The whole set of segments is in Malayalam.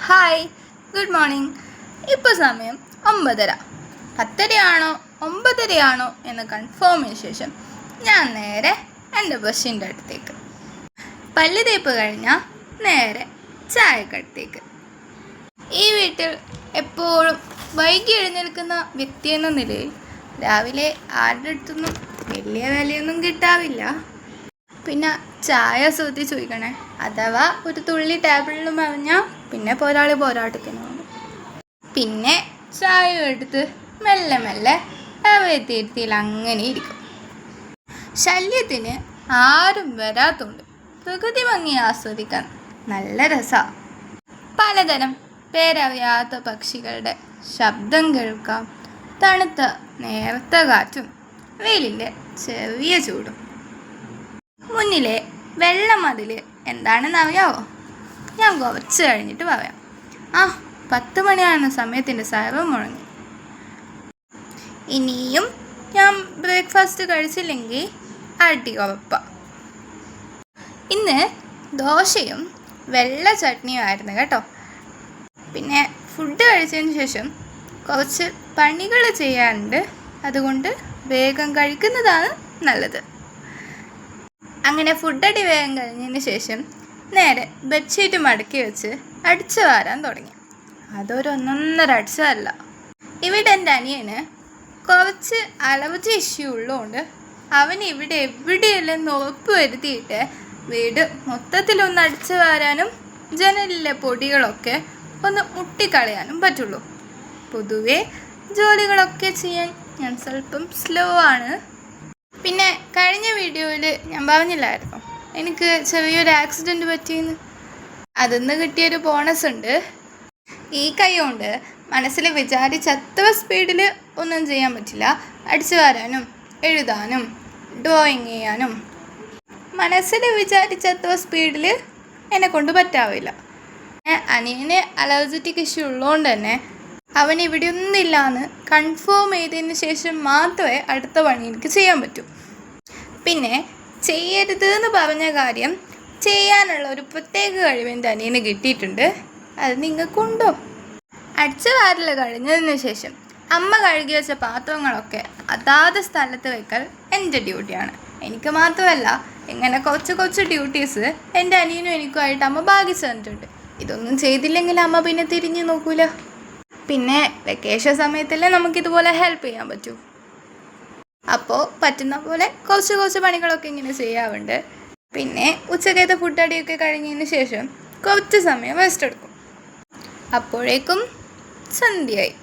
Hi, good morning. ഇപ്പോൾ സമയം 9:30. 10:30 9:30 എന്ന് കൺഫേം ചെയ്ത ശേഷം ഞാൻ നേരെ എൻ്റെ ബസ്സിൻ്റെ അടുത്തേക്ക്. പല്ല് തേപ്പ് കഴിഞ്ഞാൽ നേരെ ചായക്കടുത്തേക്ക്. ഈ വീട്ടിൽ എപ്പോഴും വൈകി എഴുന്നേൽക്കുന്ന വ്യക്തി എന്ന നിലയിൽ രാവിലെ ആരുടെ അടുത്തൊന്നും വലിയ വിലയൊന്നും കിട്ടാവില്ല. പിന്നെ ചായ ശ്രദ്ധി ചോദിക്കണേ, അഥവാ ഒരു തുള്ളി ടേബിളിലും പറഞ്ഞാൽ പിന്നെ പോരാട്ടത്തിന് പോകും. പിന്നെ ചായ എടുത്ത് മെല്ലെ മെല്ലെ അവയത്തിരുത്തിയിൽ അങ്ങനെ ഇരിക്കും. ശല്യത്തിന് ആരും വരാത്തുണ്ട്. പ്രകൃതി ഭംഗി ആസ്വദിക്കാൻ നല്ല രസമാണ്. പലതരം പേരറിയാത്ത പക്ഷികളുടെ ശബ്ദം കേൾക്കാം. തണുത്ത നേർത്ത കാറ്റും വെയിലിൻ്റെ ചെറിയ ചൂടും. മുന്നിലെ വെള്ളമതിൽ എന്താണെന്ന് അറിയാവോ? ഞാൻ കുറച്ച് കഴിഞ്ഞിട്ട് പറയാം. 10 മണിയാകുന്ന സമയത്തിൻ്റെ സൈറൺ മുഴങ്ങി. ഇനിയും ഞാൻ ബ്രേക്ക്ഫാസ്റ്റ് കഴിച്ചില്ലെങ്കിൽ അടി ഉറപ്പാണ്. ഇന്ന് ദോശയും വെള്ള ചട്നിയും ആയിരുന്നു കേട്ടോ. പിന്നെ ഫുഡ് കഴിച്ചതിന് ശേഷം കുറച്ച് പണികൾ ചെയ്യാറുണ്ട്. അതുകൊണ്ട് വേഗം കഴിക്കുന്നതാണ് നല്ലത്. അങ്ങനെ ഫുഡടി വേഗം കഴിഞ്ഞതിന് ശേഷം നേരെ ബെഡ്ഷീറ്റ് മടക്കി വെച്ച് അടിച്ചു വാരാൻ തുടങ്ങി. അതൊരു 1.5 അടിച്ചതല്ല. ഇവിടെ എൻ്റെ അനിയന് കുറച്ച് അലർജി ഇഷ്യൂ ഉള്ളതുകൊണ്ട് അവൻ ഇവിടെ എവിടെയല്ലെന്ന് ഉറപ്പ് വരുത്തിയിട്ട് വീട് മൊത്തത്തിലൊന്ന് അടിച്ചു വാരാനും ജനലിലെ പൊടികളൊക്കെ ഒന്ന് മുട്ടിക്കളയാനും പറ്റുള്ളൂ. പൊതുവെ ജോലികളൊക്കെ ചെയ്യാൻ ഞാൻ സ്വല്പം സ്ലോ ആണ്. പിന്നെ കഴിഞ്ഞ വീഡിയോയിൽ ഞാൻ പറഞ്ഞില്ലായിരുന്നു എനിക്ക് ചെറിയൊരു ആക്സിഡൻറ്റ് പറ്റിയെന്ന്. അതിന്ന് കിട്ടിയൊരു ബോണസ് ഉണ്ട്. ഈ കൈ കൊണ്ട് മനസ്സിൽ വിചാരിച്ചത്ര സ്പീഡിൽ ഒന്നും ചെയ്യാൻ പറ്റില്ല. അടിച്ചു വാരാനും എഴുതാനും ഡ്രോയിങ് ചെയ്യാനും മനസ്സിൽ വിചാരിച്ചത്ര സ്പീഡിൽ എന്നെക്കൊണ്ട് പറ്റാവില്ല. അനിയന് അലർജറ്റിക് ഇഷ്യൂ ഉള്ളതുകൊണ്ട് തന്നെ അവൻ ഇവിടെ ഒന്നുമില്ലാന്ന് കൺഫേം ചെയ്തതിന് ശേഷം മാത്രമേ അടുത്ത പണി എനിക്ക് ചെയ്യാൻ പറ്റൂ. പിന്നെ ചെയ്യരുത് എന്ന് പറഞ്ഞ കാര്യം ചെയ്യാനുള്ള ഒരു പ്രത്യേക കഴിവ് എൻ്റെ അനിയന് കിട്ടിയിട്ടുണ്ട്. അത് നിങ്ങൾക്കുണ്ടോ? അടിച്ചു വാരൽ കഴിഞ്ഞതിന് ശേഷം അമ്മ കഴുകി വെച്ച പാത്രങ്ങളൊക്കെ അതാത് സ്ഥലത്ത് വെക്കൽ എൻ്റെ ഡ്യൂട്ടിയാണ്. എനിക്ക് മാത്രമല്ല, ഇങ്ങനെ കുറച്ച് ഡ്യൂട്ടീസ് എൻ്റെ അനിയനും എനിക്കുമായിട്ട് അമ്മ ഭാഗിച്ചു തന്നിട്ടുണ്ട്. ഇതൊന്നും ചെയ്തില്ലെങ്കിൽ അമ്മ പിന്നെ തിരിഞ്ഞു നോക്കൂല. പിന്നെ വെക്കേഷൻ സമയത്തല്ലേ നമുക്കിതുപോലെ ഹെൽപ്പ് ചെയ്യാൻ പറ്റൂ. അപ്പോൾ പറ്റുന്ന പോലെ കുറച്ച് പണികളൊക്കെ ഇങ്ങനെ ചെയ്യാറുണ്ട്. പിന്നെ ഉച്ചക്കത്തെ ഫുഡടിയൊക്കെ കഴിഞ്ഞതിന് ശേഷം കുറച്ച് സമയം റെസ്റ്റ് എടുക്കും. അപ്പോഴേക്കും സന്ധ്യയായി.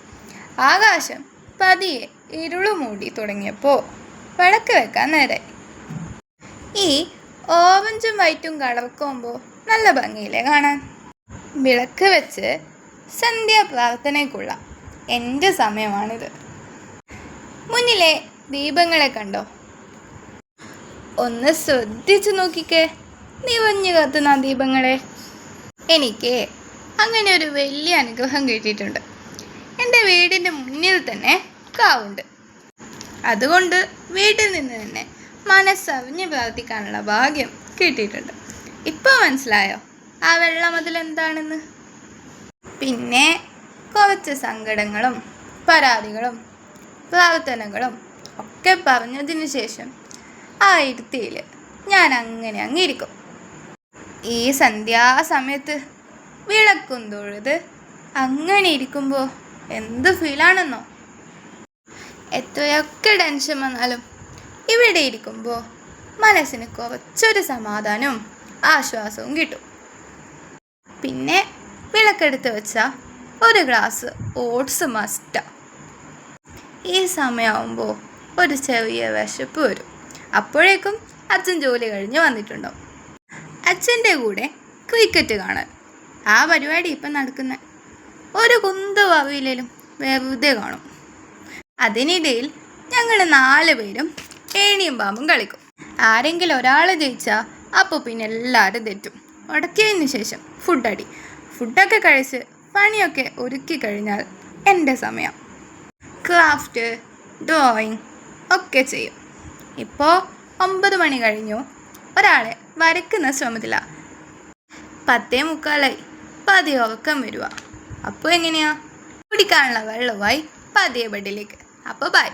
ആകാശം പതിയെ ഇരുളു മൂടി തുടങ്ങിയപ്പോൾ വിളക്ക് വെക്കാൻ നേരായി. ഈ ഓറഞ്ചും വൈറ്റും കളർക്കുമ്പോൾ നല്ല ഭംഗിയില്ലേ കാണാൻ? വിളക്ക് വെച്ച് സന്ധ്യാപ്രാർത്ഥനയ്ക്കുള്ള എൻ്റെ സമയമാണിത്. മുന്നിലെ ദീപങ്ങളെ കണ്ടോ? ഒന്ന് ശ്രദ്ധിച്ചു നോക്കിക്കേ, നിറഞ്ഞു കത്തുന്ന ദീപങ്ങളെ. എനിക്ക് അങ്ങനെ ഒരു വലിയ അനുഗ്രഹം കിട്ടിയിട്ടുണ്ട്. എൻ്റെ വീടിൻ്റെ മുന്നിൽ തന്നെ കാവുണ്ട്. അതുകൊണ്ട് വീട്ടിൽ നിന്ന് തന്നെ മനസ്സറിഞ്ഞ് പ്രാർത്ഥിക്കാനുള്ള ഭാഗ്യം കിട്ടിയിട്ടുണ്ട്. ഇപ്പോൾ മനസ്സിലായോ ആ വെള്ളമതിൽ എന്താണെന്ന്? പിന്നെ കുറച്ച് സങ്കടങ്ങളും പരാതികളും പ്രാർത്ഥനകളും ഒക്കെ പറഞ്ഞതിന് ശേഷം ആ ഇരുത്തിയിൽ ഞാൻ അങ്ങനെ അങ്ങിരിക്കും. ഈ സന്ധ്യാസമയത്ത് വിളക്കും തൊഴുത് അങ്ങനെ ഇരിക്കുമ്പോൾ എന്ത് ഫീലാണെന്നോ. എത്രയൊക്കെ ടെൻഷൻ വന്നാലും ഇവിടെ ഇരിക്കുമ്പോൾ മനസ്സിന് കുറച്ചൊരു സമാധാനവും ആശ്വാസവും കിട്ടും. പിന്നെ വിളക്കെടുത്ത് വെച്ചാൽ ഒരു ഗ്ലാസ് ഓട്സ് മസ്റ്റാണ്. ഈ സമയമാകുമ്പോൾ ഒരു ചെറിയ വിശപ്പ് വരും. അപ്പോഴേക്കും അച്ഛൻ ജോലി കഴിഞ്ഞ് വന്നിട്ടുണ്ടാവും. അച്ഛൻ്റെ കൂടെ ക്രിക്കറ്റ് കാണാൻ ആ പരിപാടി ഇപ്പം നടക്കുന്ന ഒരു കുന്ത് വവിയിലും വെറുതെ കാണും. അതിനിടയിൽ ഞങ്ങൾ 4 പേരും ഏണിയും പാമ്പും കളിക്കും. ആരെങ്കിലും ഒരാൾ ജയിച്ചാൽ അപ്പോൾ പിന്നെ എല്ലാവരും തെറ്റും. ഉടക്കിയതിന് ശേഷം ഫുഡൊക്കെ കഴിച്ച് പണിയൊക്കെ ഒരുക്കി കഴിഞ്ഞാൽ എൻ്റെ സമയം ക്രാഫ്റ്റ് ഡ്രോയിങ് ഒക്കെ ചെയ്യും. ഇപ്പോൾ 9 മണി കഴിഞ്ഞു. ഒരാളെ വരയ്ക്കുന്ന ശ്രമത്തിലാണ്. 10:45. പതിയെ ഉറക്കം വരുക. അപ്പോൾ എങ്ങനെയാ? കുടിക്കാനുള്ള വെള്ളവുമായി പതിയെ ബെഡിലേക്ക്. അപ്പോൾ ബൈ.